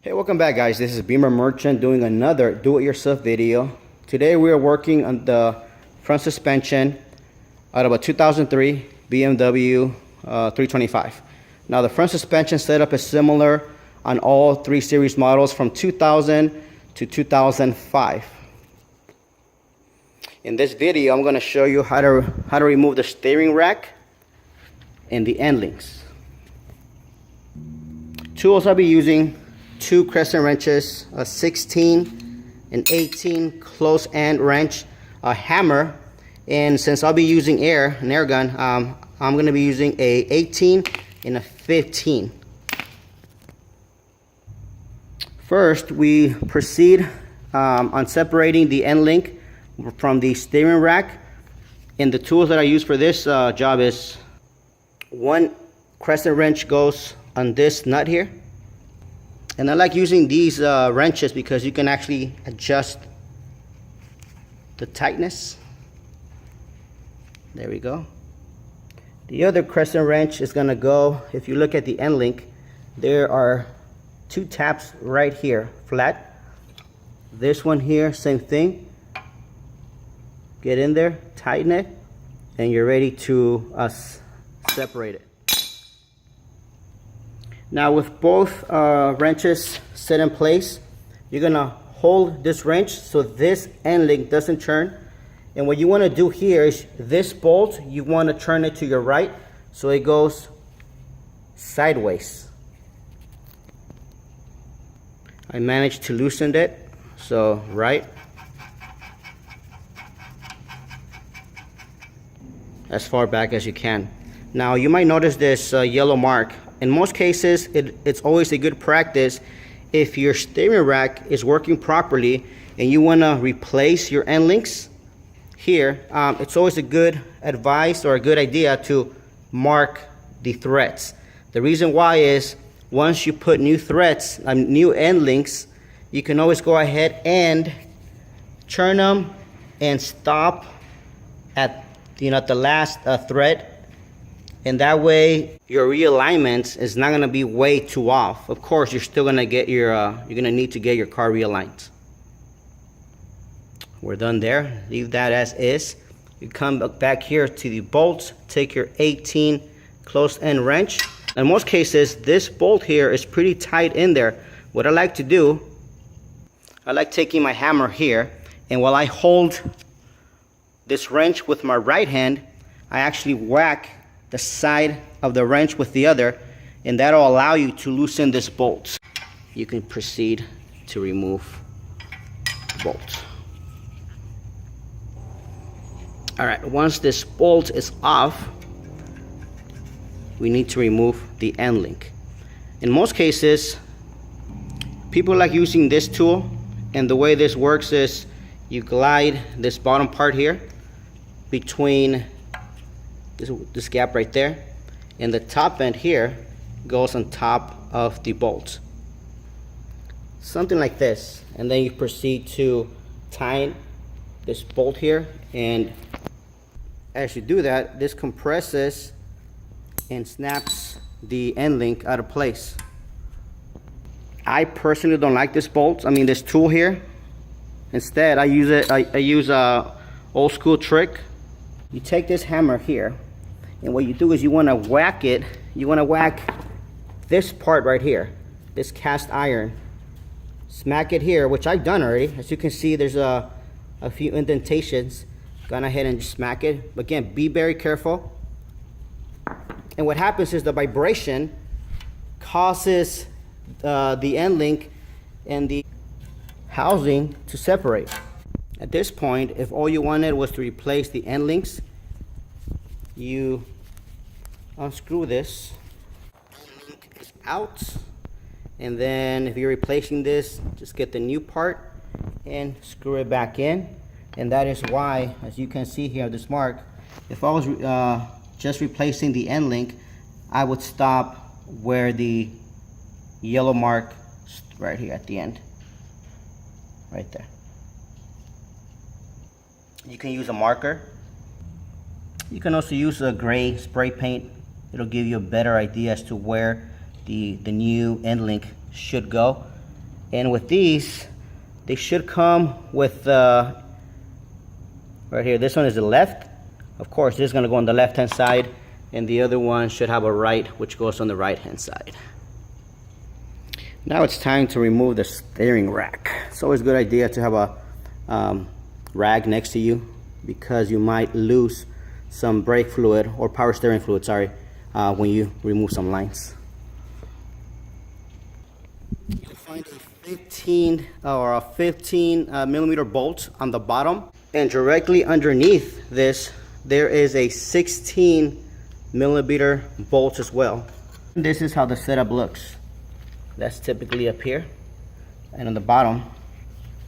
Hey, welcome back guys. This is Beamer Merchant doing another do-it-yourself video. Today we are working on the front suspension out of a 2003 BMW 325. Now the front suspension setup is similar on all 3 series models from 2000 to 2005. In this video I'm going to show you how to remove the steering rack and the end links. Tools I'll be using: 2 crescent wrenches, a 16 and 18 close end wrench, a hammer, and since I'll be using an air gun, I'm going to be using a 18 and a 15. First, we proceed on separating the end link from the steering rack, and the tools that I use for this job is 1 crescent wrench goes on this nut here. And I like using these wrenches because you can actually adjust the tightness. There we go. The other crescent wrench is going to go, if you look at the end link, there are 2 taps right here, flat. This one here, same thing. Get in there, tighten it, and you're ready to separate it. Now with both wrenches set in place, you're gonna hold this wrench so this end link doesn't turn. And what you want to do here is this bolt, you want to turn it to your right so it goes sideways. I managed to loosen it, so right, as far back as you can. Now you might notice this yellow mark. In most cases, it's always a good practice, if your steering rack is working properly and you want to replace your end links here, it's always a good advice or a good idea to mark the threads. The reason why is once you put new threads, new end links, you can always go ahead and turn them and stop at the last thread. And that way your realignment is not going to be way too off. Of course, you're still going to get your you're going to need to get your car realigned. We're done there. Leave that as is. You come back here to the bolts, take your 18 close end wrench. In most cases, this bolt here is pretty tight in there. What I like to do, I like taking my hammer here, and while I hold this wrench with my right hand, I actually whack the side of the wrench with the other, and that'll allow you to loosen this bolt. You can proceed to remove the bolt. Alright, once this bolt is off, we need to remove the end link. In most cases, people like using this tool, and the way this works is you glide this bottom part here between this gap right there, and the top end here goes on top of the bolt, something like this, and then you proceed to tighten this bolt here. And as you do that, this compresses and snaps the end link out of place. I personally don't like this bolt, this tool here. Instead, I use a old school trick. You take this hammer here, and what you do is you want to whack it. You want to whack this part right here, this cast iron. Smack it here, which I've done already. As you can see, there's a few indentations. Gone ahead and just smack it. Again, be very careful. And what happens is the vibration causes the end link and the housing to separate. At this point, if all you wanted was to replace the end links, you unscrew this, end link is out, and then if you're replacing this, just get the new part and screw it back in. And that is why, as you can see here, this mark, if I was just replacing the end link, I would stop where the yellow mark right here at the end, right there. You can use a marker. You can also use a gray spray paint. It'll give you a better idea as to where the new end link should go. And with these, they should come with right here, this one is the left. Of course, this is going to go on the left hand side, and the other one should have a right, which goes on the right hand side. Now it's time to remove the steering rack. It's always a good idea to have a rag next to you, because you might lose some brake fluid or power steering fluid, sorry, when you remove some lines. You'll find a 15 millimeter bolt on the bottom, and directly underneath this there is a 16 millimeter bolt as well. This is how the setup looks. That's typically up here, and on the bottom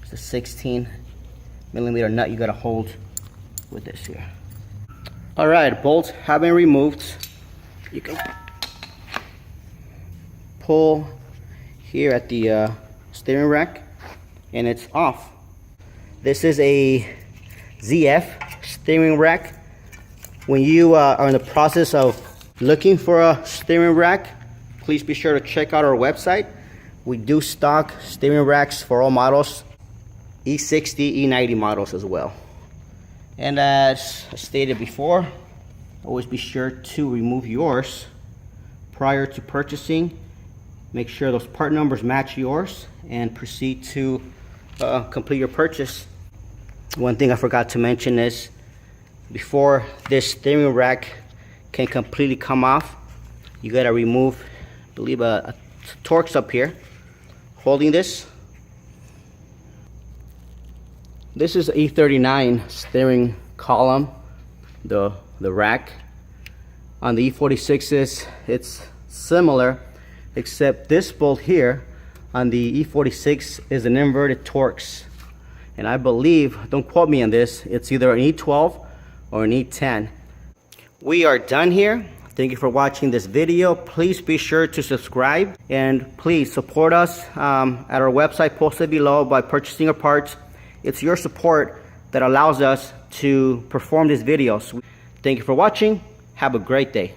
it's a 16 millimeter nut you gotta hold with this here. All right, bolts have been removed. You can pull here at the steering rack, and it's off. This is a ZF steering rack. When you are in the process of looking for a steering rack, please be sure to check out our website. We do stock steering racks for all models, E60, E90 models as well. And as I stated before, always be sure to remove yours prior to purchasing. Make sure those part numbers match yours, and proceed to complete your purchase. One thing I forgot to mention is, before this steering rack can completely come off, you gotta remove, I believe, a Torx up here holding this. This is E39 steering column, the rack. On the E46s, it's similar, except this bolt here on the E46 is an inverted Torx. And I believe, don't quote me on this, it's either an E12 or an E10. We are done here. Thank you for watching this video. Please be sure to subscribe, and please support us at our website posted below by purchasing our parts. It's your support that allows us to perform these videos. Thank you for watching. Have a great day.